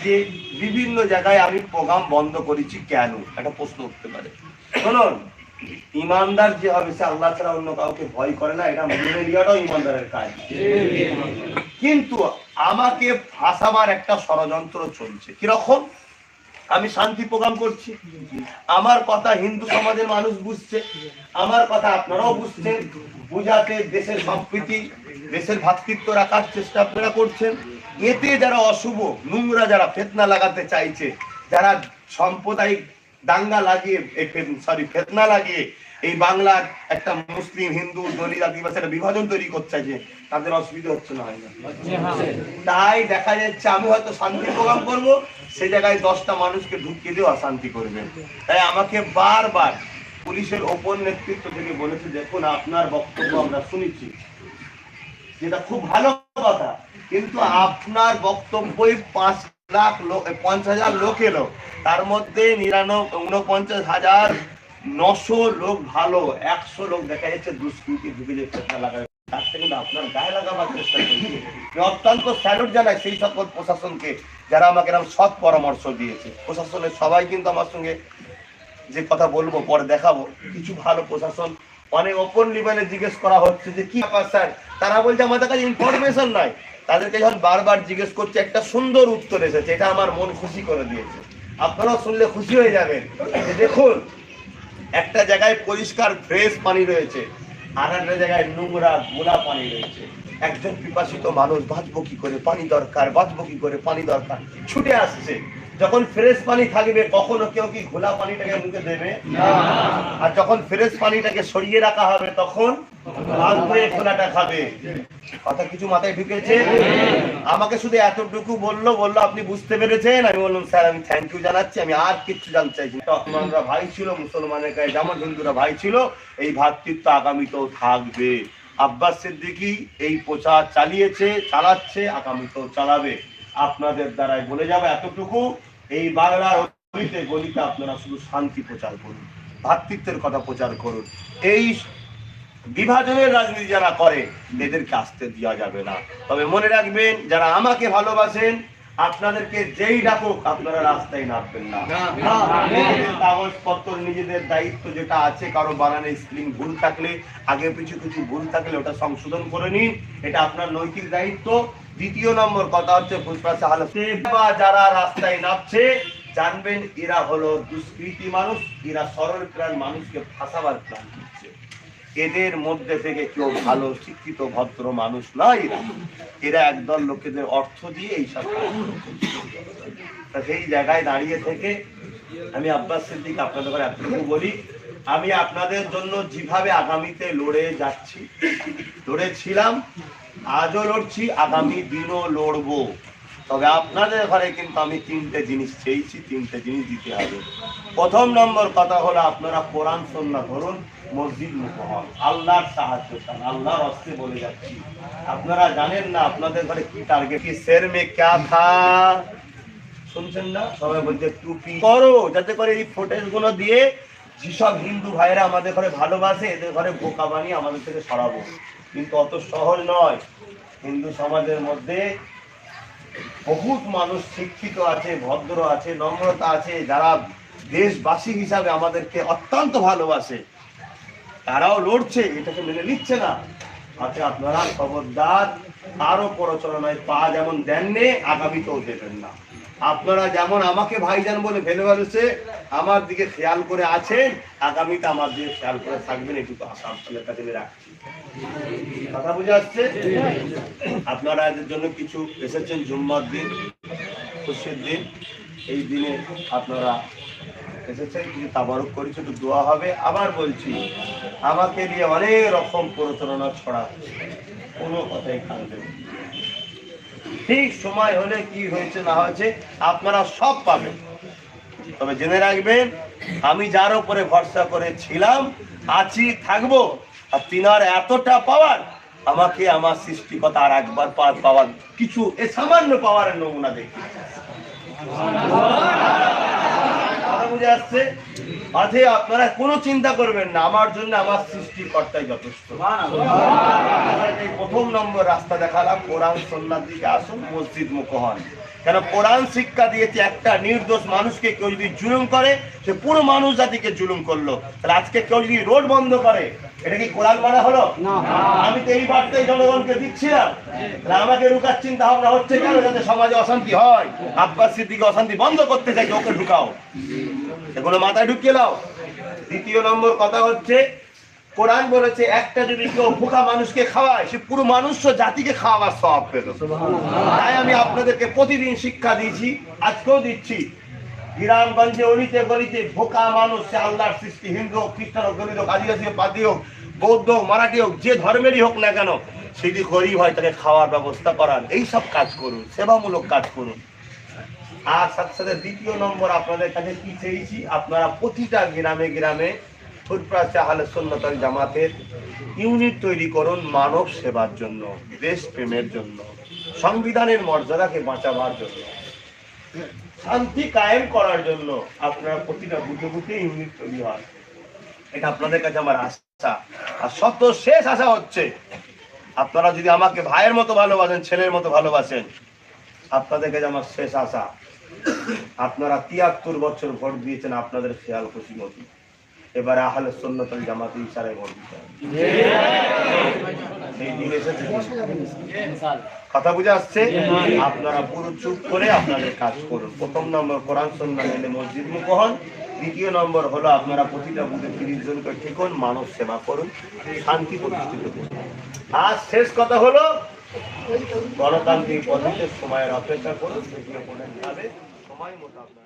যে বিভিন্ন জায়গায় আমি প্রোগ্রাম বন্ধ করেছি কেন, একটা প্রশ্ন উঠতে পারে। শুনুন, ইমানদার যে হবে সে আল্লাহ ছাড়া অন্য কাউকে ভয় করে না, এটা মেনে নেওয়াটাও ইমানদারের কাজ। কিন্তু আমাকে ফাঁসাবার একটা ষড়যন্ত্র চলছে। কিরকম? আমি শান্তি প্রোগ্রাম করছি, আমার কথা হিন্দু সমাজের মানুষ বুঝছে, আমার কথা আপনারাও বুঝছেন, বুঝাতে দেশের সম্প্রীতি দেশের ভ্রাতৃত্ব রাখার চেষ্টা আপনারা করছেন। এতে যারা অশুভ নোংরা যারা ফেতনা লাগাতে চাইছে, যারা সাম্প্রদায়িক দাঙ্গা লাগিয়ে ফেতনা লাগিয়ে এই বাংলার একটা মুসলিম হিন্দু দলিত আদিবাসী একটা বিভাজন তৈরি করছে, যে তাদের অসুবিধা হচ্ছে না, হয় না? তাই দেখা যাচ্ছে আমি হয়তো শান্তি প্রোগ্রাম করবো, সেই জায়গায় 10টা মানুষকে ঢুকিয়ে দিয়ে অশান্তি করবেন। তাই আমাকে বারবার পুলিশের ওপর নেতৃত্ব থেকে বলেছে, দেখুন আপনার বক্তব্য আমরা শুনেছি, যেটা খুব ভালো কথা, কিন্তু আপনার বক্তব্যই 5,50,000 লোক এলো, তার মধ্যে 49,900 লোক ভালো, 100 লোক দেখা যাচ্ছে দুষ্কৃতি ঢুকে যে চেষ্টা লাগাবে, তার থেকে আপনার গায়ে লাগাবার চেষ্টা করছি। অত্যন্ত স্যালুট জানাই সেই সকল প্রশাসনকে যারা আমাকে এরকম সৎ পরামর্শ দিয়েছে। প্রশাসনের সবাই কিন্তু আমার সঙ্গে যে কথা বলবো পরে দেখাবো, কিছু ভালো প্রশাসন অনেক ওপেন লেভেলে জিজ্ঞেস করা হচ্ছে যে কি ব্যাপার স্যার, তারা বলছে আমাদের কাছে ইনফরমেশন নাই। তাদেরকে যখন বারবার জিজ্ঞেস করছে একটা সুন্দর উত্তর এসেছে, এটা আমার মন খুশি করে দিয়েছে। আপনারাও শুনলে খুশি হয়ে যাবেন যে দেখুন, একটা জায়গায় পরিষ্কার ফ্রেশ পানি রয়েছে, আর একটা জায়গায় নোংরা গোলা পানি রয়েছে। একজন পিপাসিত মানুষ বাঁচবো কি করে, পানি দরকার, বাঁচবো কি করে, পানি দরকার, ছুটে আসছে। যখন ফ্রেশ পানি থাকবে কখনো কেউ কি ঘোলা পানিটাকে মুখে দেবে? আর যখন ফ্রেশ পানিটাকে সরিয়ে রাখা হবে তখন খোলাটা খাবে। কথা কিছু মাথায় ঢুকেছে? আমাকে শুধু এতটুকু বললো আপনি বুঝতে পেরেছেন? আমি বললাম স্যার আমি থ্যাংক ইউ জানাচ্ছি, আমি আর কিচ্ছু জানতে চাইছি। মুসলমানরা ভাই ছিল, মুসলমানের গায়ে যেমন হিন্দুরা ভাই ছিল, এই ভ্রাতৃত্ব আগামীতেও থাকবে। আব্বাস সিদ্দিকী এই প্রচার চালাচ্ছে, আগামীতেও চালাবে। আপনাদের দ্বারাই বলে যাবে এতটুকু, এই বাংলার গলিতে গলিতে আপনারা শুধু শান্তি প্রচার করুন, ভ্রাতৃত্বের কথা প্রচার করুন। এই বিভাজনের রাজনীতি যারা করে এদেরকে আসতে দেওয়া যাবে না। তবে মনে রাখবেন, যারা আমাকে ভালোবাসেন আপনাদেরকে যেই ডাকুক আপনারা রাস্তায় নামবেন না। নিজেদের কাগজপত্র নিজেদের দায়িত্ব যেটা আছে, কারো বানানে স্পেলিং ভুল থাকলে, আগে পিছু কিছু ভুল থাকলে ওটা সংশোধন করে নিন, এটা আপনার নৈতিক দায়িত্ব। দ্বিতীয় নম্বর কথা হচ্ছে যারা রাস্তায় নামছে জানবেন এরা হলো দুষ্কৃতী মানুষ, এরা সরল প্রাণ মানুষকে ফাঁসাবার প্ল্যান করছে। এদের মধ্যে থেকে কেউ ভালো শিক্ষিত ভদ্র মানুষ নয়, এরা একদল লোকেদের অর্থ দিয়ে এইসব। সেই জায়গায় দাঁড়িয়ে থেকে আমি আব্বাস সিদ্দিক আপনাদের ঘরে এতটুকু বলি, আমি আপনাদের জন্য যেভাবে আগামীতে লড়ে যাচ্ছি, লড়েছিলাম, আজও লড়ছি, আগামী দিনও লড়বো। তবে আপনাদের ঘরে কিন্তু আমি 3টে জিনিস চেয়েছি, 3টে জিনিস দিতে হবে। প্রথম নম্বর কথা হলো আপনারা কোরআন সুন্নাহ ধরুন, মসজিদ মুখ হন, আল্লাহর সাহায্য চান, আল্লাহর হস্তে বলে যাচ্ছি। আপনারা জানেন না আপনাদের ঘরে কি টার্গেট, কি শের মে ক্যা থা শুনছেন না? সবাই বলছে টুপি করো, যাতে করে এই ফুটেজ গুলো দিয়ে যেসব হিন্দু ভাইরা আমাদের ঘরে ভালোবাসে এদের ঘরে বোকা বানিয়ে আমাদের থেকে সরাবো। কিন্তু অত সহজ নয়। হিন্দু সমাজের মধ্যে বহুত মানুষ শিক্ষিত আছে, ভদ্র আছে, নম্রতা আছে, যারা দেশবাসী হিসাবে আমাদেরকে অত্যন্ত ভালোবাসে, তারাও লড়ছে, এটাকে মেনে নিচ্ছে না। আচ্ছা আপনারা খবরদার, আরো প্ররোচনায় পা যেমন দেননি আগামীতেও দেবেন না। আপনারা যেমন আমাকে ভাইজান বলে ভালোবাসে, আমার দিকে খেয়াল করে আছেন, আগামীতে আমার দিকে খেয়াল করে থাকবেন, এটুকু আশা আপনাদের কাছে রাখছি। কথা বুঝে আসছে? আপনারা এদের জন্য কিছু এসেছেন, জুম্মার দিন, খুশির দিন, এই দিনে আপনারা এসেছেন, কিছু তাবারুক করেছে, একটু দোয়া হবে। আবার বলছি, আমাকে দিয়ে অনেক রকম প্ররোচনা ছড়া, কোনো কথাই কাঁদবে। ঠিক সময় হলে কি হয়েছে না হয়েছে আপনারা সব পাবেন। তবে জেনে রাখবেন, আমি যার উপরে ভরসা করেছিলাম, আছি, থাকবো, আর তিনার এতটা পাওয়ার, আমাকে আমার সৃষ্টিকতা আর একবার পাওয়ার কিছু সামান্য পাওয়ারের নমুনা দেখি। বুঝে আসছে? মাঝে আপনারা কোনো চিন্তা করবেন না, আমার জন্য আমার সৃষ্টিকর্তাই যথেষ্ট। প্রথম নম্বর রাস্তা দেখালাম, কোরআন সুন্নাহর দিকে আসুন, মসজিদ মুখ হন। কেন কোরআন শিক্ষা দিয়েছে একটা নির্দোষ মানুষকে কেউ যদি জুলুম করে সে পুরো মানুষ জাতিকে জুলুম করলো। তাহলে আজকে কেউ যদি রোড বন্ধ করে এটা কি কোরআন মানা হলো? আমি তো এই বার্তাই জনগণকে দিচ্ছিলাম, আমাকে রুকার চিন্তা ভাবনা হচ্ছে কেন? যাতে সমাজে অশান্তি হয়, আব্বাস সিদ্দিকী অশান্তি বন্ধ করতে চাই, ওকে ঢুকাও, এগুলো মাথায় ঢুকিয়ে দাও। দ্বিতীয় নম্বর কথা হচ্ছে কোরআন বলেছে একটা যদি কেউ ভোকা মানুষকে খাওয়ায় সে পুরো মানুষ জাতিকে খাওয়াবার সওয়াব পেল। তাই আমি আপনাদেরকে প্রতিদিন শিক্ষা দিয়েছি, আজকেও দিচ্ছি, গ্রামগঞ্জে অলিতে গলিতে ভোকা মানুষ, সে আল্লাহর সৃষ্টি, হিন্দু হোক, খ্রিস্টান হোক, দলিত হোক, আদিবাসী হোক, পাদি হোক, বৌদ্ধ হোক, মারাঠি হোক, যে ধর্মেরই হোক না কেন, সে যদি গরিব হয় তাকে খাওয়ার ব্যবস্থা করান, এইসব কাজ করুন, সেবামূলক কাজ করুন। আর সাথে সাথে দ্বিতীয় নম্বর আপনাদের কাছে কি চেয়েছি, আপনারা প্রতিটা গ্রামে গ্রামে ফুরফুরা আহলে সুন্নাত ওয়াল জামাতের ইউনিট তৈরি করুন মানব সেবার জন্য, দেশ প্রেমের জন্য, সংবিধানের মর্যাদাকে বাঁচাবার জন্য, শান্তি কায়েম করার জন্য। আপনারা প্রতিটা বুথে বুথে ইউনিট তৈরি হয়, এটা আপনাদের কাছে আমার আশা। আর সত্য শেষ আশা হচ্ছে আপনারা যদি আমাকে ভাইয়ের মতো ভালোবাসেন, ছেলের মতো ভালোবাসেন, আপনাদের কাছে আমার শেষ আশা, আপনারা ৭৩ বছর ভোট দিয়েছেন আপনাদের খেয়াল খুশি মতো, এবারে আহলে সুন্নাত ওয়াল জামাতের ইশারায় ভোট দিতে হবে। এই দিন এসেছে, কথা বুঝে আসছে? আপনারা পুরো চুপ করে আপনাদের কাজ করুন। প্রথম নম্বর কোরআন সুন্নাহ মেনে মসজিদ মুখ হন। দ্বিতীয় নম্বর হলো আপনারা প্রতিটা বুথে ৩০ জনকে ঠিক হন, মানব সেবা করুন, শান্তি প্রতিষ্ঠিত করুন। আর শেষ কথা হলো গণতান্ত্রিক পদ্ধতিতে সময়ের অপেক্ষা করুন, সময় মতো আপনারা